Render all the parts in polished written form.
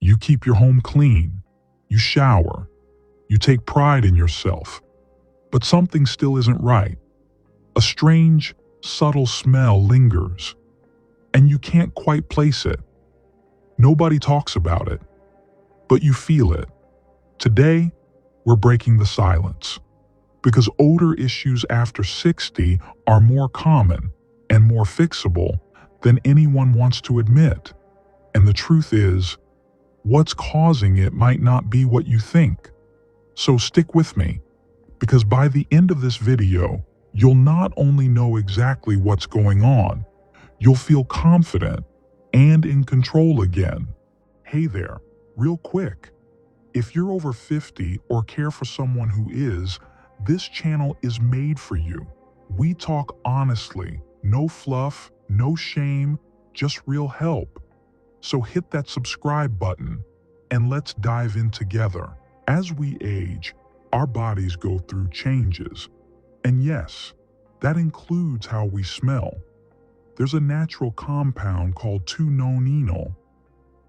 You keep your home clean. You shower. You take pride in yourself. But something still isn't right. A strange, subtle smell lingers, and you can't quite place it. Nobody talks about it, but you feel it. Today, we're breaking the silence, because odor issues after 60 are more common and more fixable than anyone wants to admit. And the truth is, what's causing it might not be what you think. So stick with me, because by the end of this video, you'll not only know exactly what's going on, you'll feel confident and in control again. Hey there, real quick. If you're over 50 or care for someone who is, this channel is made for you. We talk honestly, no fluff, no shame, just real help. So hit that subscribe button and let's dive in together. As we age, our bodies go through changes. And yes, that includes how we smell. There's a natural compound called 2-nonenal.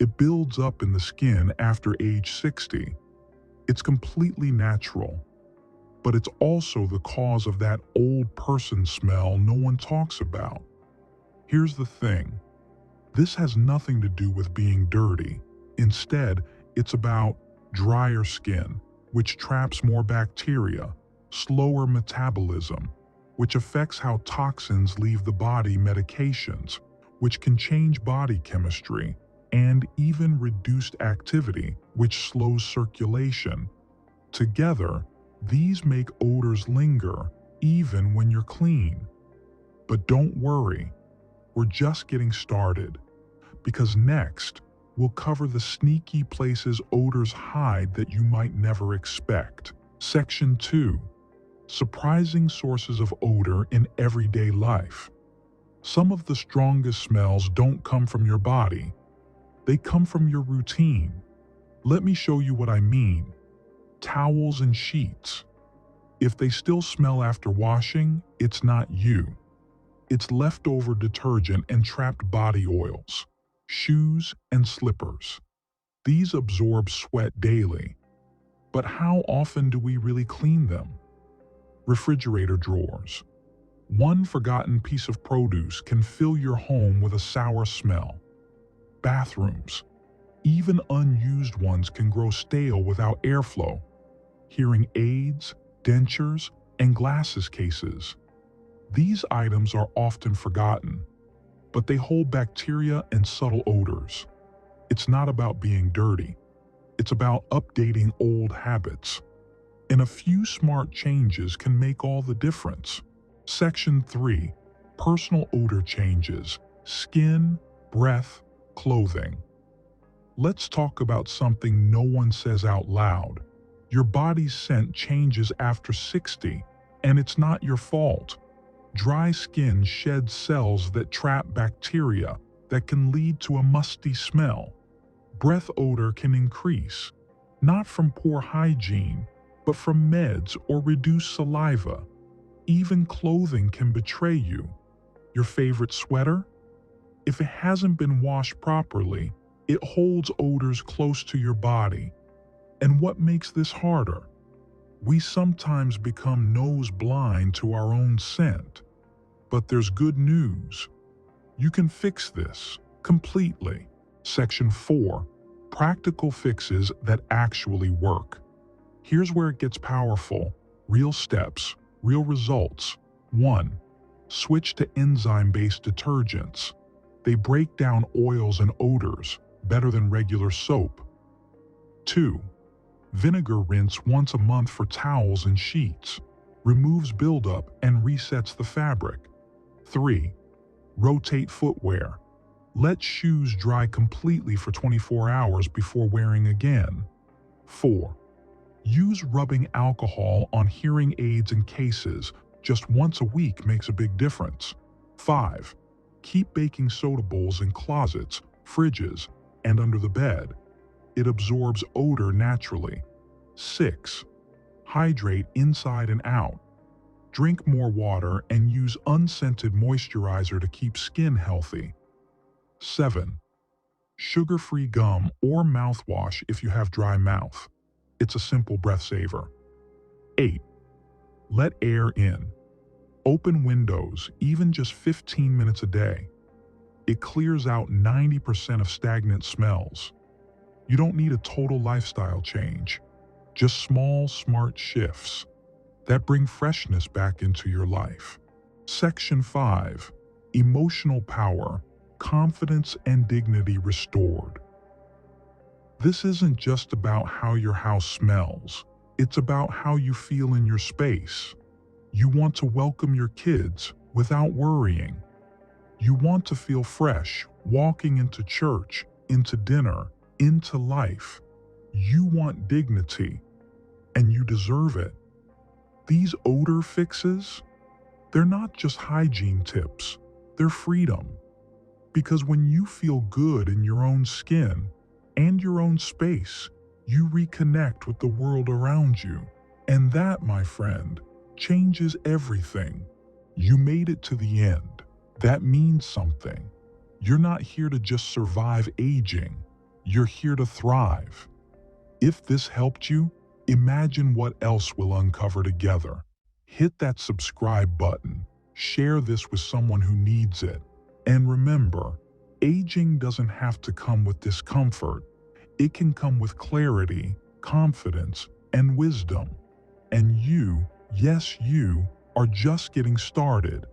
It builds up in the skin after age 60. It's completely natural, but it's also the cause of that old person smell no one talks about. Here's the thing. This has nothing to do with being dirty. Instead, it's about drier skin, which traps more bacteria, slower metabolism, which affects how toxins leave the body, medications, which can change body chemistry, and even reduced activity, which slows circulation. Together, these make odors linger even when you're clean. But don't worry, we're just getting started, because next, we'll cover the sneaky places odors hide that you might never expect. Section 2. Surprising sources of odor in everyday life. Some of the strongest smells don't come from your body. They come from your routine. Let me show you what I mean. Towels and sheets. If they still smell after washing, it's not you. It's leftover detergent and trapped body oils. Shoes and slippers. These absorb sweat daily. But how often do we really clean them? Refrigerator drawers. One forgotten piece of produce can fill your home with a sour smell. Bathrooms. Even unused ones can grow stale without airflow. Hearing aids, dentures, and glasses cases. These items are often forgotten, but they hold bacteria and subtle odors. It's not about being dirty. It's about updating old habits. And a few smart changes can make all the difference. Section 3. Personal odor changes. Skin, breath, clothing. Let's talk about something no one says out loud. Your body's scent changes after 60, and it's not your fault. Dry skin sheds cells that trap bacteria that can lead to a musty smell. Breath odor can increase, not from poor hygiene, but from meds or reduced saliva. Even clothing can betray you. Your favorite sweater? If it hasn't been washed properly, it holds odors close to your body. And what makes this harder? We sometimes become nose blind to our own scent. But there's good news. You can fix this completely. Section 4. Practical fixes that actually work. Here's where it gets powerful. Real steps, real results. 1. Switch to enzyme-based detergents. They break down oils and odors better than regular soap. 2. Vinegar rinse once a month for towels and sheets. Removes buildup and resets the fabric. 3. Rotate footwear. Let shoes dry completely for 24 hours before wearing again. 4. Use rubbing alcohol on hearing aids and cases. Just once a week makes a big difference. 5. Keep baking soda bowls in closets, fridges, and under the bed. It absorbs odor naturally. 6. Hydrate inside and out. Drink more water and use unscented moisturizer to keep skin healthy. 7. Sugar-free gum or mouthwash if you have dry mouth. It's a simple breath saver. 8. Let air in. Open windows, even just 15 minutes a day. It clears out 90% of stagnant smells. You don't need a total lifestyle change, just small, smart shifts that bring freshness back into your life. Section 5. Emotional power, confidence and dignity restored. This isn't just about how your house smells. It's about how you feel in your space. You want to welcome your kids without worrying. You want to feel fresh, walking into church, into dinner, into life. You want dignity, and you deserve it. These odor fixes, they're not just hygiene tips, they're freedom. Because when you feel good in your own skin and your own space, you reconnect with the world around you. And that, my friend, changes everything. You made it to the end. That means something. You're not here to just survive aging. You're here to thrive. If this helped you, imagine what else we'll uncover together. Hit that subscribe button. Share this with someone who needs it. And remember, aging doesn't have to come with discomfort. It can come with clarity, confidence, and wisdom. And you, yes, you, are just getting started.